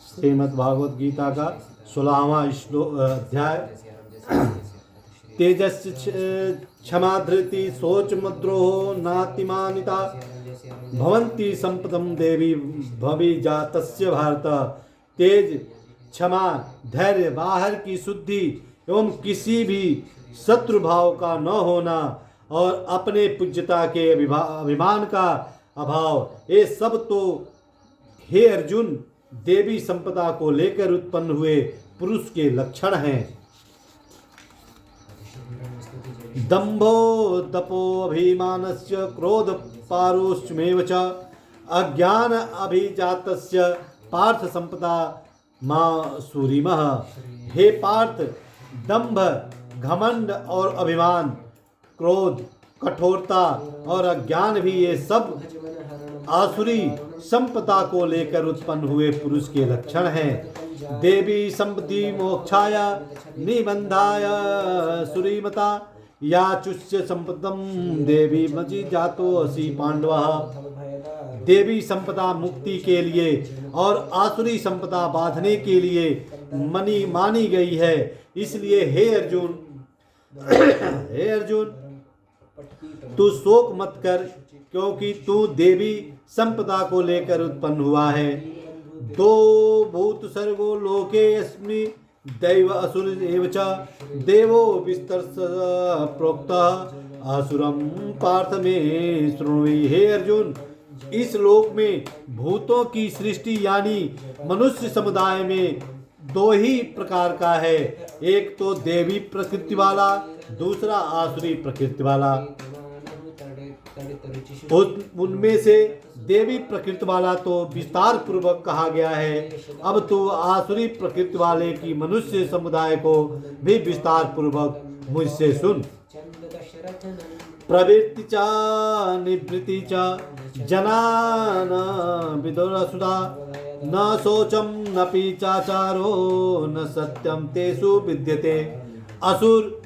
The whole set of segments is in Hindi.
श्रीमद् भागवत गीता का 16वां अध्याय। तेजस्य क्षमा धृति शोच मद्रोह नातिमानिता भवन्ति संपदम देवी भवि जातस्य भारत। तेज, क्षमा, धैर्य, बाहर की शुद्धि एवं किसी भी शत्रु भाव का न होना और अपने पूज्यता के अभिमान का अभाव, ये सब तो हे अर्जुन देवी संपदा को लेकर उत्पन्न हुए पुरुष के लक्षण हैं। दंभो दपो अभिमानस्य क्रोध पारुष्यमेव च अज्ञान अभिजातस्य पार्थ संपदा मां सूरिमः। हे पार्थ, दंभ, घमंड और अभिमान, क्रोध, कठोरता और अज्ञान भी ये सब आसुरी संपदा को लेकर उत्पन्न हुए पुरुष के लक्षण हैं। देवी संपत्ति मोक्षाय निबंधाय सुरीमता याचुष्य संपदम देवी मजी जातो असि पांडव। देवी संपदा मुक्ति के लिए और आसुरी संपदा बांधने के लिए मानी गई है। इसलिए हे अर्जुन तू शोक मत कर, क्योंकि तू देवी संपदा को लेकर उत्पन्न हुआ है। दो भूत सर्गो लोके अस्मि दैव असुर एव च देवो विस्तरस प्रोक्तः असुरम पार्थ में शृणुहि। हे अर्जुन, इस लोक में भूतों की सृष्टि यानी मनुष्य समुदाय में दो ही प्रकार का है, एक तो देवी प्रकृति वाला, दूसरा आसुरी प्रकृति वाला। उनमें से देवी प्रकृति वाला तो विस्तार पूर्वक कहा गया है। अब तो आसुरी प्रकृति वाले की मनुष्य समुदाय को भी विस्तार पूर्वक मुझसे सुन। प्रवृत्ति च निवृत्ति च जनान विदुरसुधा न शोचम न चाचारो न सत्यम तेषु विद्यते। असुर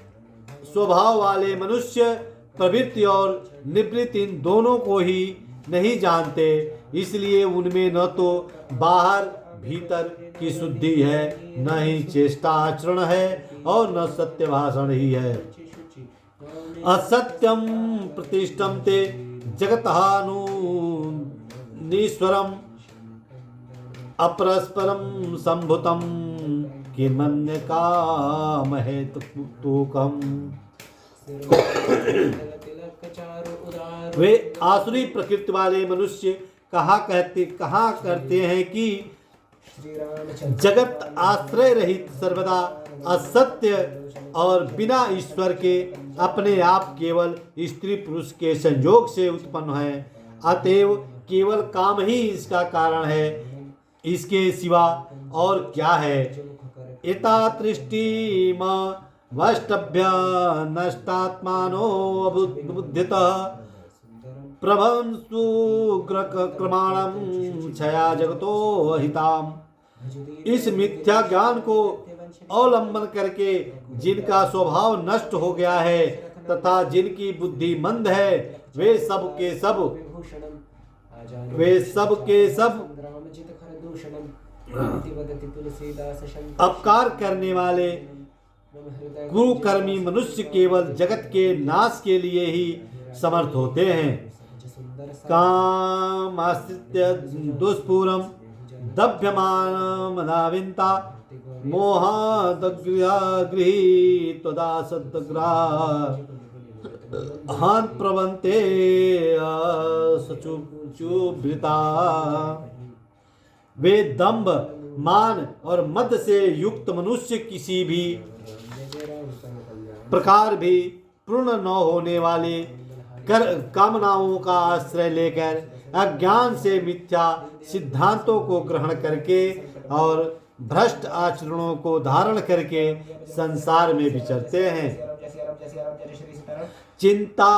स्वभाव वाले मनुष्य प्रवृत्ति और निवृत्ति इन दोनों को ही नहीं जानते, इसलिए उनमें न तो बाहर भीतर की शुद्धि है, न ही चेष्टा आचरण है और न सत्य भाषण ही है। असत्यम प्रतिष्ठम ते जगतहानु नीश्वरम अपरस्परम संभुतम किमन्य कामहे तुकम। वे आसुरी प्रकृति वाले मनुष्य कहा करते हैं कि जगत आश्रय रहित सर्वदा असत्य और बिना ईश्वर के अपने आप केवल स्त्री पुरुष के संयोग से उत्पन्न है, अतएव केवल काम ही इसका कारण है, इसके सिवा और क्या है। एता तृष्टि वष्टभ्य नष्टात्मानो बुद्धितः प्रभंसु क्रमाणम छया जगतो हिताम। इस मिथ्या ज्ञान को अवलंबन करके जिनका स्वभाव नष्ट हो गया है तथा जिनकी बुद्धि मंद है, वे सब अपकार करने वाले कुकर्मी मनुष्य केवल जगत के नाश के लिए ही समर्थ होते हैं। काम आश्रित्य दुष्पूरम दभ्यमानमनाविन्ता मोहादगृहीत्वदासद्ग्रहान् प्रवन्ते सचुभृता। वे दंभ, मान और मद से युक्त मनुष्य किसी भी प्रकार भी पूर्ण न होने वाले कामनाओं का आश्रय लेकर अज्ञान से मिथ्या सिद्धांतों को ग्रहण करके और भ्रष्ट आचरणों को धारण करके संसार में विचरते हैं। चिंता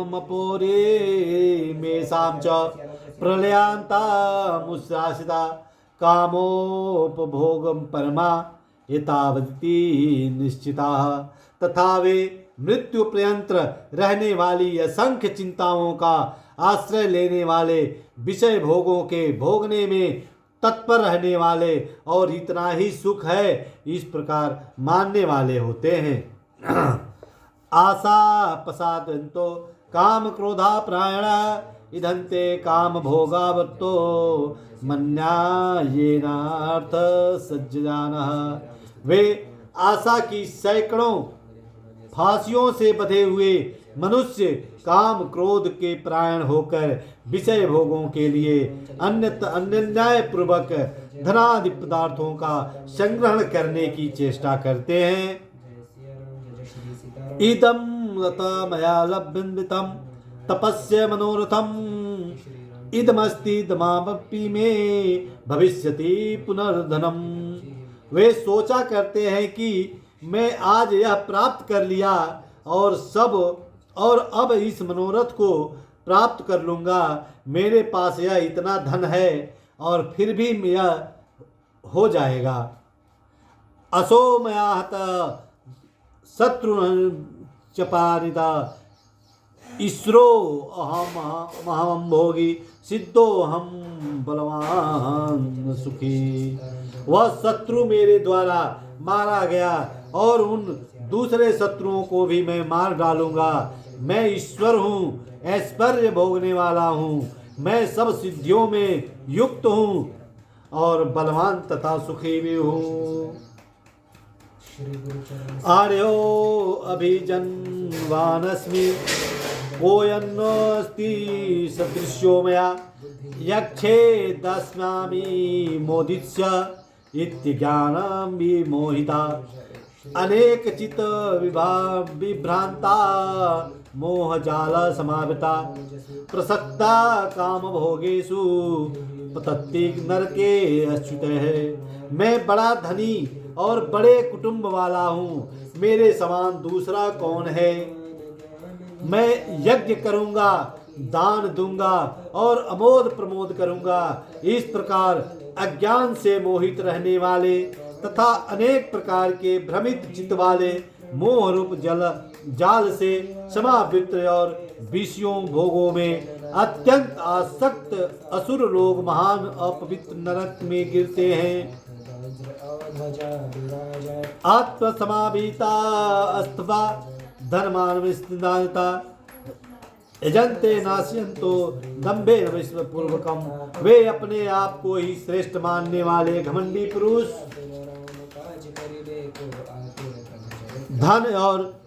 मपोरे मेषां च प्रलयांता मुश्रासिता कामोपभोगम परमा एतावती निश्चिता। तथा वे मृत्यु पर्यंत रहने वाली असंख्य चिंताओं का आश्रय लेने वाले विषय भोगों के भोगने में तत्पर रहने वाले और इतना ही सुख है, इस प्रकार मानने वाले होते हैं। आशा पसादंतो काम क्रोधा प्रायण इधंते काम भोगावतो मन्यायेनार्थ सज्जनानः। वे आशा की सैकड़ों फांसियों से बंधे हुए मनुष्य काम क्रोध के प्राण होकर विषय भोगों के लिए अन्याय पूर्वक धनादि पदार्थों का संग्रहण करने की चेष्टा करते हैं। इदं मया लब्धं तपस्य मनोरथम इदमस्ति दमापि में भविष्यति पुनर्धनम। वे सोचा करते हैं कि मैं आज यह प्राप्त कर लिया और अब इस मनोरथ को प्राप्त कर लूंगा। मेरे पास यह इतना धन है और फिर भी यह हो जाएगा। असो मया हत शत्रु चपारिता ईश्वरो अहम भोगी सिद्धो हम बलवान सुखी। वह शत्रु मेरे द्वारा मारा गया और उन दूसरे शत्रुओं को भी मैं मार डालूंगा। मैं ईश्वर हूँ, ऐश्वर्य भोगने वाला हूँ, मैं सब सिद्धियों में युक्त हूँ और बलवान तथा सुखी भी हूँ। आर्यो अभिजन्वानस्मि कोयन्नस्ति सदृश्यो मया यक्षे दस्मामि मोदिष्य इत्यज्ञानं विमोहिता। अनेक चित विभ्रांता मोहजाल समावृता प्रसक्ता काम भोगेषु पतन्ति नरके अच्युतः। मैं बड़ा धनी और बड़े कुटुंब वाला हूँ, मेरे समान दूसरा कौन है। मैं यज्ञ करूँगा, दान दूंगा और अमोद प्रमोद करूँगा। इस प्रकार अज्ञान से मोहित रहने वाले तथा अनेक प्रकार के भ्रमित चित्त वाले मोह रूप जाल से समावृत और विषयों भोगों में अत्यंत आसक्त असुर लोग महान अपवित्र नरक में गिरते हैं। आत्मसमाभिता अस्थवा धर्मान्विता यजन्ते नास्यन्तो दम्भेन विश्वपूर्वकम। वे अपने आप को ही श्रेष्ठ मानने वाले घमंडी पुरुष धन और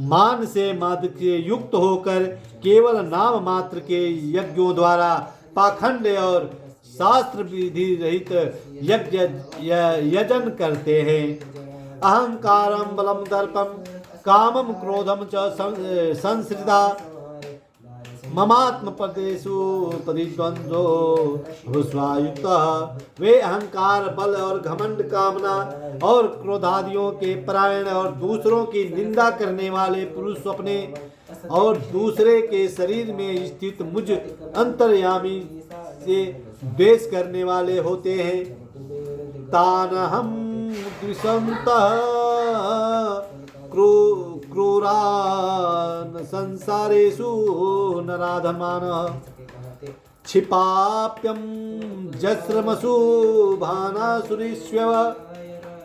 मान से मद के युक्त होकर केवल नाम मात्र के यज्ञों द्वारा पाखंड और शास्त्र विधि रहित यजन करते हैं। अहंकारम बलम दर्पम कामम क्रोधम च संश्रिता ममात्म पदेशु परिद्वंद्वो भूस्वायुक्त। वे अहंकार बल और घमंड कामना और क्रोधादियों के परायण और दूसरों की निंदा करने वाले पुरुष अपने और दूसरे के शरीर में स्थित मुझ अंतर्यामी से द्वेष करने वाले होते हैं। तानहम द्विषन्तः क्रूरान् संसारेषु नराधमानः क्षिपाप्यं जस्रमसु भानासुरीष्व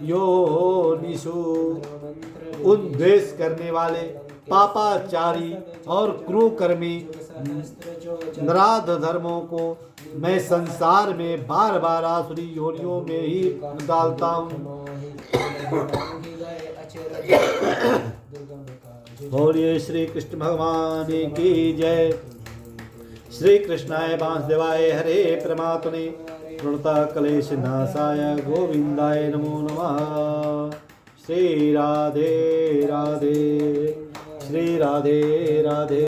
योनिषु। उन द्वेष करने वाले पापाचारी और क्रूरकर्मी नराध धर्मों को मैं संसार में बार बार आसुरी योनियों में ही डालता हूँ। बोलिए श्री कृष्ण भगवान की जय। श्री कृष्णाय वासुदेवाय हरे परमात्मने प्रणता क्लेश नाशाय गोविंदाय नमो नमः। श्री राधे राधे, श्री राधे राधे।